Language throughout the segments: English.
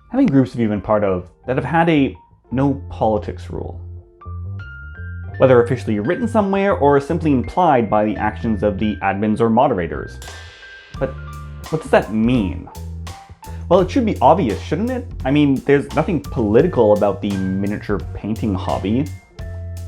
How many groups have you been part of that have had a no politics rule? Whether officially written somewhere or simply implied by the actions of the admins or moderators. But what does that mean? Well, it should be obvious, shouldn't it? I mean, there's nothing political about the miniature painting hobby.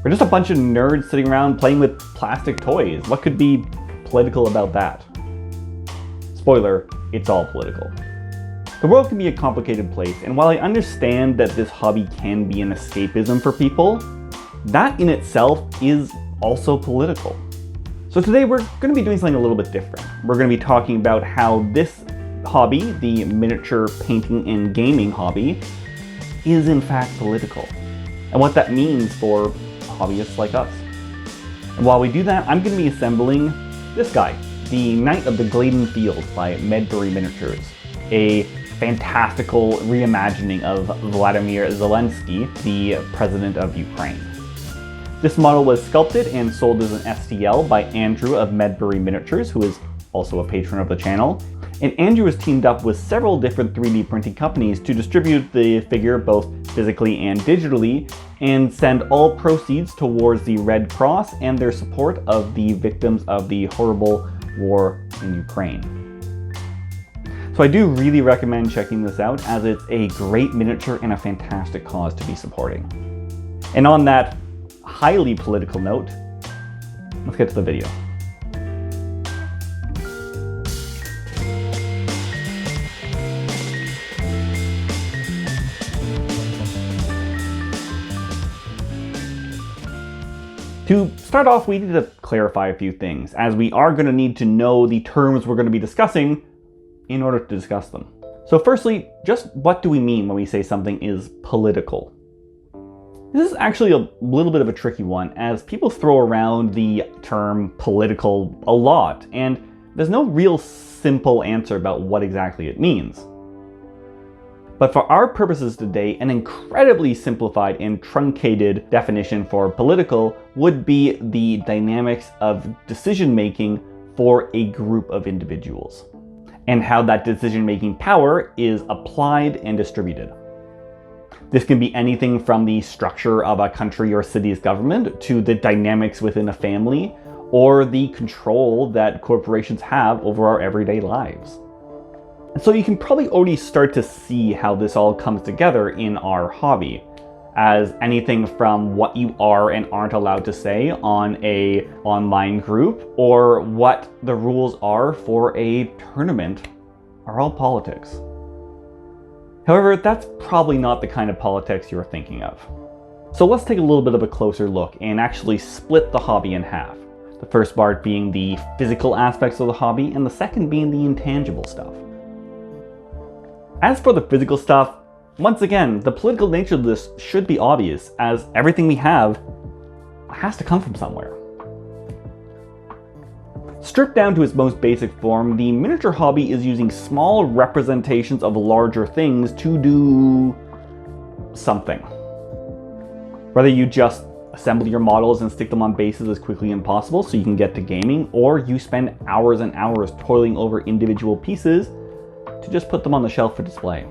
We're just a bunch of nerds sitting around playing with plastic toys. What could be political about that? Spoiler, it's all political. The world can be a complicated place, and while I understand that this hobby can be an escapism for people, that in itself is also political. So today we're going to be doing something a little bit different. We're going to be talking about how this hobby, the miniature painting and gaming hobby, is in fact political, and what that means for hobbyists like us. And while we do that, I'm going to be assembling this guy, the Knight of the Gladen Field by Medbury Miniatures, a fantastical reimagining of Vladimir Zelensky, the president of Ukraine. This model was sculpted and sold as an STL by Andrew of Medbury Miniatures, who is also a patron of the channel. And Andrew has teamed up with several different 3D printing companies to distribute the figure both physically and digitally, and send all proceeds towards the Red Cross and their support of the victims of the horrible war in Ukraine. So I do really recommend checking this out, as it's a great miniature and a fantastic cause to be supporting. And on that highly political note, let's get to the video. To start off, we need to clarify a few things, as we are going to need to know the terms we're going to be discussing in order to discuss them. So firstly, just what do we mean when we say something is political? This is actually a little bit of a tricky one, as people throw around the term political a lot, and there's no real simple answer about what exactly it means. But for our purposes today, an incredibly simplified and truncated definition for political would be the dynamics of decision-making for a group of individuals, and how that decision-making power is applied and distributed. This can be anything from the structure of a country or city's government to the dynamics within a family, or the control that corporations have over our everyday lives. And so you can probably already start to see how this all comes together in our hobby, as anything from what you are and aren't allowed to say on an online group, or what the rules are for a tournament, are all politics. However, that's probably not the kind of politics you're thinking of. So let's take a little bit of a closer look and actually split the hobby in half. The first part being the physical aspects of the hobby, and the second being the intangible stuff. As for the physical stuff, once again, the political nature of this should be obvious, as everything we have has to come from somewhere. Stripped down to its most basic form, the miniature hobby is using small representations of larger things to do something. Whether you just assemble your models and stick them on bases as quickly as possible so you can get to gaming, or you spend hours and hours toiling over individual pieces to just put them on the shelf for display.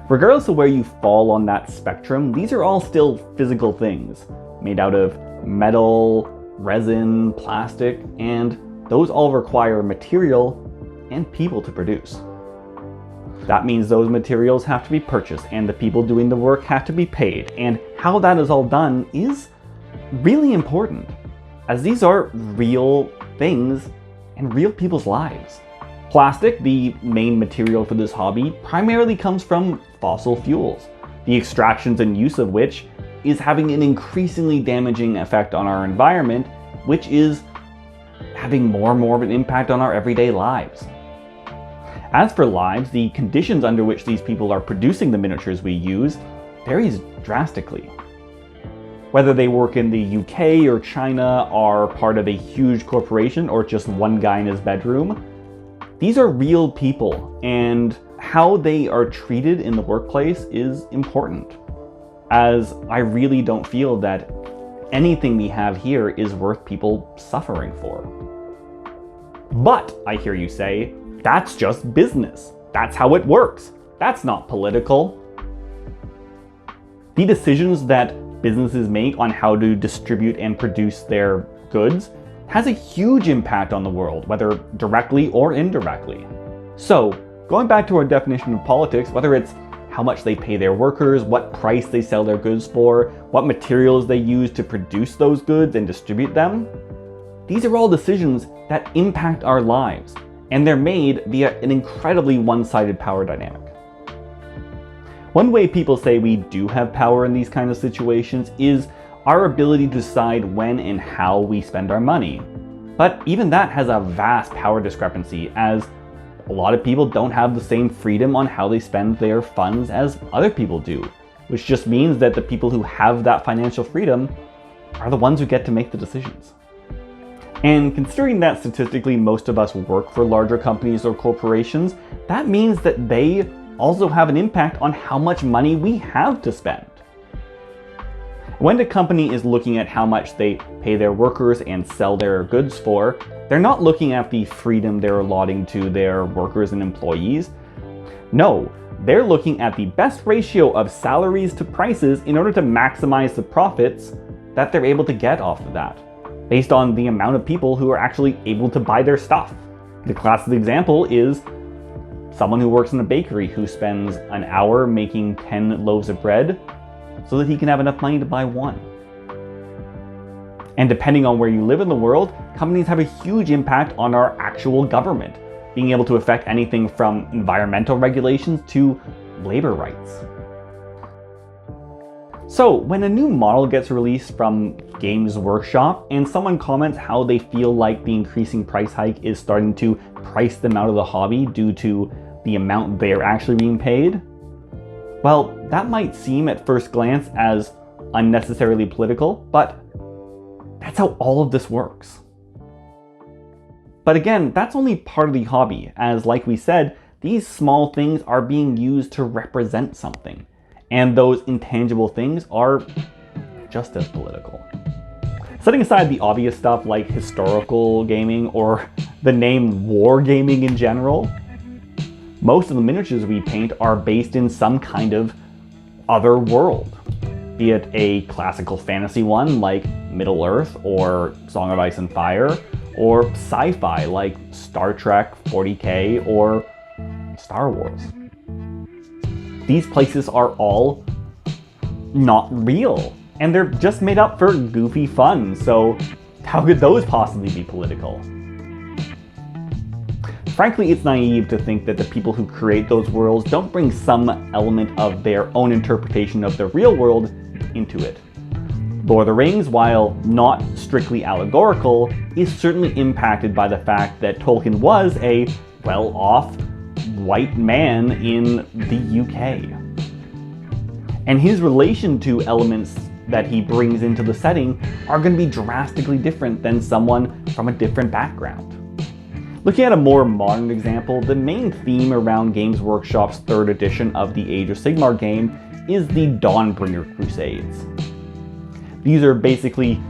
Regardless of where you fall on that spectrum, these are all still physical things, made out of metal, resin, plastic, and those all require material and people to produce. That means those materials have to be purchased, and the people doing the work have to be paid, and how that is all done is really important, as these are real things and real people's lives. Plastic, the main material for this hobby, primarily comes from fossil fuels, the extractions and use of which is having an increasingly damaging effect on our environment, which is having more and more of an impact on our everyday lives. As for lives, the conditions under which these people are producing the miniatures we use varies drastically. Whether they work in the UK or China, are part of a huge corporation, or just one guy in his bedroom, these are real people, and how they are treated in the workplace is important, as I really don't feel that anything we have here is worth people suffering for. But, I hear you say, that's just business. That's how it works. That's not political. The decisions that businesses make on how to distribute and produce their goods has a huge impact on the world, whether directly or indirectly. So, going back to our definition of politics, whether it's how much they pay their workers, what price they sell their goods for, what materials they use to produce those goods and distribute them, these are all decisions that impact our lives, and they're made via an incredibly one-sided power dynamic. One way people say we do have power in these kinds of situations is our ability to decide when and how we spend our money. But even that has a vast power discrepancy, as a lot of people don't have the same freedom on how they spend their funds as other people do, which just means that the people who have that financial freedom are the ones who get to make the decisions. And considering that statistically most of us work for larger companies or corporations, that means that they also have an impact on how much money we have to spend. When a company is looking at how much they pay their workers and sell their goods for, they're not looking at the freedom they're allotting to their workers and employees. No, they're looking at the best ratio of salaries to prices in order to maximize the profits that they're able to get off of that, based on the amount of people who are actually able to buy their stuff. The classic example is someone who works in a bakery who spends an hour making 10 loaves of bread so that he can have enough money to buy one. And depending on where you live in the world, companies have a huge impact on our actual government, being able to affect anything from environmental regulations to labor rights. So when a new model gets released from Games Workshop and someone comments how they feel like the increasing price hike is starting to price them out of the hobby due to the amount they're actually being paid, well, that might seem at first glance as unnecessarily political, but that's how all of this works. But again, that's only part of the hobby, as like we said, these small things are being used to represent something, and those intangible things are just as political. Setting aside the obvious stuff like historical gaming or the name wargaming in general, most of the miniatures we paint are based in some kind of other world, be it a classical fantasy one like Middle-earth or Song of Ice and Fire, or sci-fi like Star Trek, 40K, or Star Wars. These places are all not real, and they're just made up for goofy fun, so how could those possibly be political? Frankly, it's naive to think that the people who create those worlds don't bring some element of their own interpretation of the real world into it. Lord of the Rings, while not strictly allegorical, is certainly impacted by the fact that Tolkien was a well-off white man in the UK. And his relation to elements that he brings into the setting are going to be drastically different than someone from a different background. Looking at a more modern example, the main theme around Games Workshop's 3rd edition of the Age of Sigmar game is the Dawnbringer Crusades. These are basically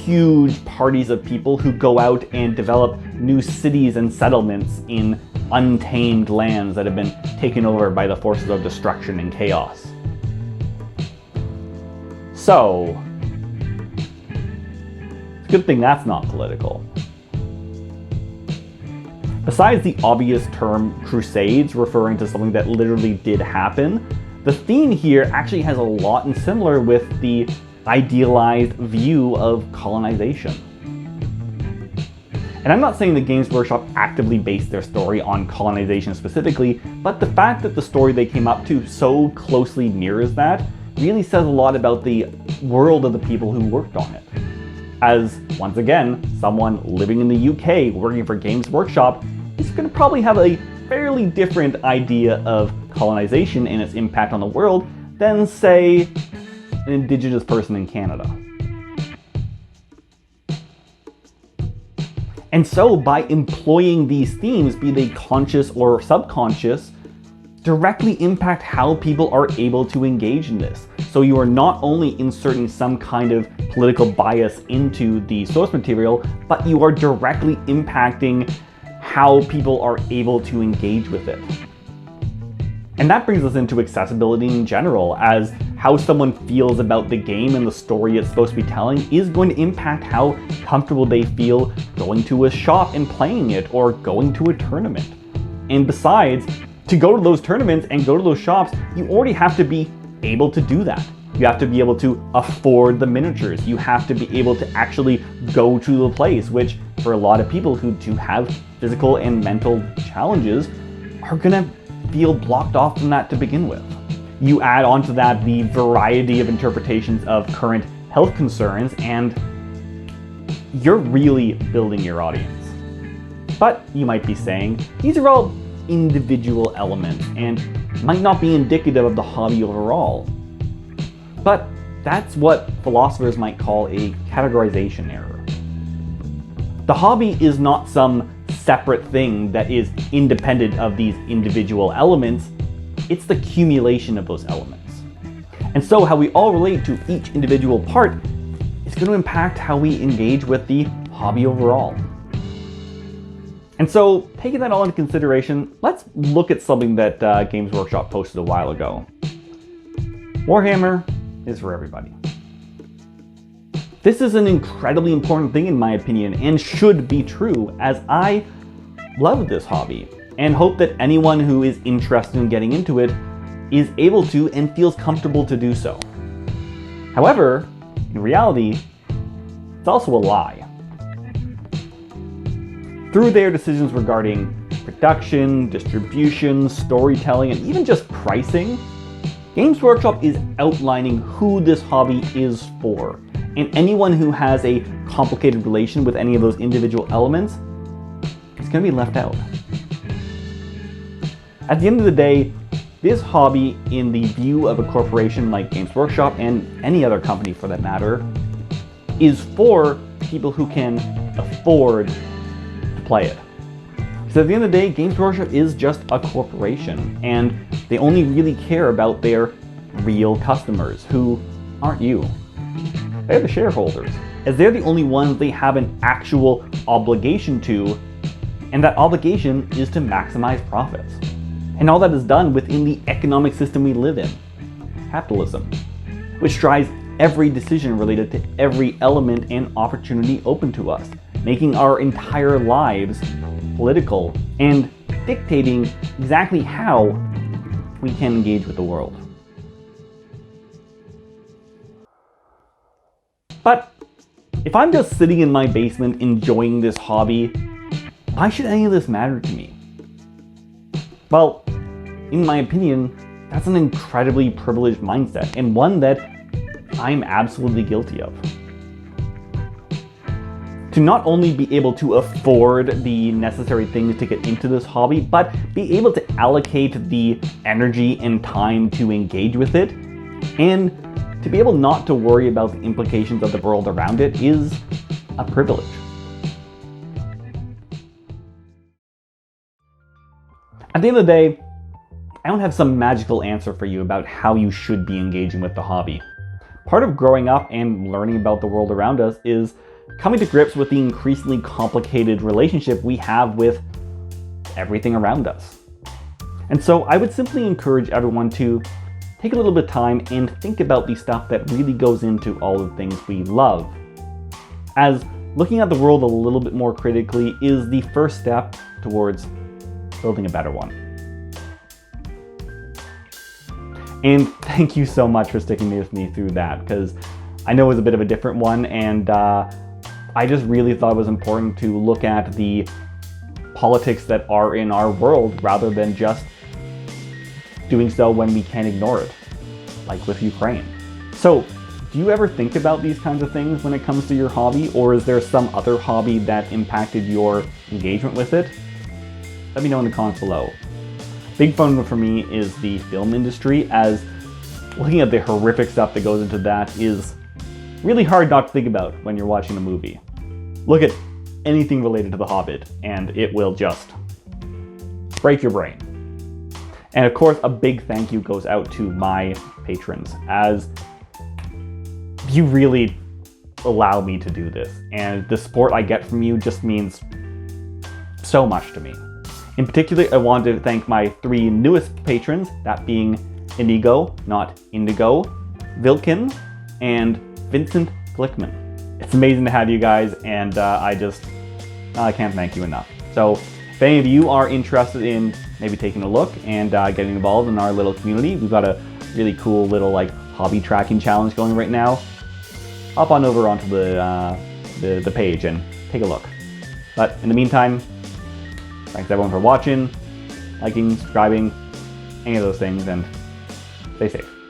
huge parties of people who go out and develop new cities and settlements in untamed lands that have been taken over by the forces of destruction and chaos. So, it's a good thing that's not political. Besides the obvious term crusades referring to something that literally did happen, the theme here actually has a lot in similar with the idealized view of colonization. And I'm not saying the Games Workshop actively based their story on colonization specifically, but the fact that the story they came up to so closely mirrors that really says a lot about the world of the people who worked on it. As, once again, someone living in the UK working for Games Workshop is going to probably have a fairly different idea of colonization and its impact on the world than, say, an Indigenous person in Canada. And so, by employing these themes, be they conscious or subconscious, directly impact how people are able to engage in this. So you are not only inserting some kind of political bias into the source material, but you are directly impacting how people are able to engage with it. And that brings us into accessibility in general, as how someone feels about the game and the story it's supposed to be telling is going to impact how comfortable they feel going to a shop and playing it, or going to a tournament. And besides, to go to those tournaments and go to those shops, you already have to be able to do that. You have to be able to afford the miniatures. You have to be able to actually go to the place, which for a lot of people who do have physical and mental challenges are gonna feel blocked off from that to begin with. You add onto that the variety of interpretations of current health concerns, and you're really building your audience. But you might be saying, these are all individual elements and might not be indicative of the hobby overall. But that's what philosophers might call a categorization error. The hobby is not some separate thing that is independent of these individual elements. It's the accumulation of those elements. And so how we all relate to each individual part is going to impact how we engage with the hobby overall. And so, taking that all into consideration, let's look at something that Games Workshop posted a while ago. Warhammer is for everybody. This is an incredibly important thing in my opinion, and should be true, as I love this hobby and hope that anyone who is interested in getting into it is able to and feels comfortable to do so. However, in reality, it's also a lie. Through their decisions regarding production, distribution, storytelling, and even just pricing, Games Workshop is outlining who this hobby is for. And anyone who has a complicated relation with any of those individual elements is going to be left out. At the end of the day, this hobby, in the view of a corporation like Games Workshop and any other company for that matter, is for people who can afford to play it. So at the end of the day, Games Workshop is just a corporation, and they only really care about their real customers, who aren't you. They're the shareholders, as they're the only ones they have an actual obligation to, and that obligation is to maximize profits. And all that is done within the economic system we live in, capitalism, which drives every decision related to every element and opportunity open to us, making our entire lives political and dictating exactly how we can engage with the world. But if I'm just sitting in my basement enjoying this hobby, why should any of this matter to me? Well, in my opinion, that's an incredibly privileged mindset, and one that I'm absolutely guilty of. To not only be able to afford the necessary things to get into this hobby, but be able to allocate the energy and time to engage with it, and to be able not to worry about the implications of the world around it, is a privilege. At the end of the day, I don't have some magical answer for you about how you should be engaging with the hobby. Part of growing up and learning about the world around us is coming to grips with the increasingly complicated relationship we have with everything around us. And so I would simply encourage everyone to take a little bit of time and think about the stuff that really goes into all the things we love, as looking at the world a little bit more critically is the first step towards building a better one. And thank you so much for sticking with me through that, because I know it was a bit of a different one, and I just really thought it was important to look at the politics that are in our world rather than just doing so when we can't ignore it, like with Ukraine. So, do you ever think about these kinds of things when it comes to your hobby, or is there some other hobby that impacted your engagement with it? Let me know in the comments below. Big fun for me is the film industry, as looking at the horrific stuff that goes into that is really hard not to think about when you're watching a movie. Look at anything related to The Hobbit, and it will just break your brain. And of course, a big thank you goes out to my patrons, as you really allow me to do this. And the support I get from you just means so much to me. In particular, I wanted to thank my 3 newest patrons, that being Inigo, not Indigo, Vilkin, and Vincent Glickman. It's amazing to have you guys, and I can't thank you enough. So if any of you are interested in maybe taking a look and getting involved in our little community, we've got a really cool little hobby tracking challenge going right now. Hop on over onto the page and take a look. But in the meantime, thanks everyone for watching, liking, subscribing, any of those things, and stay safe.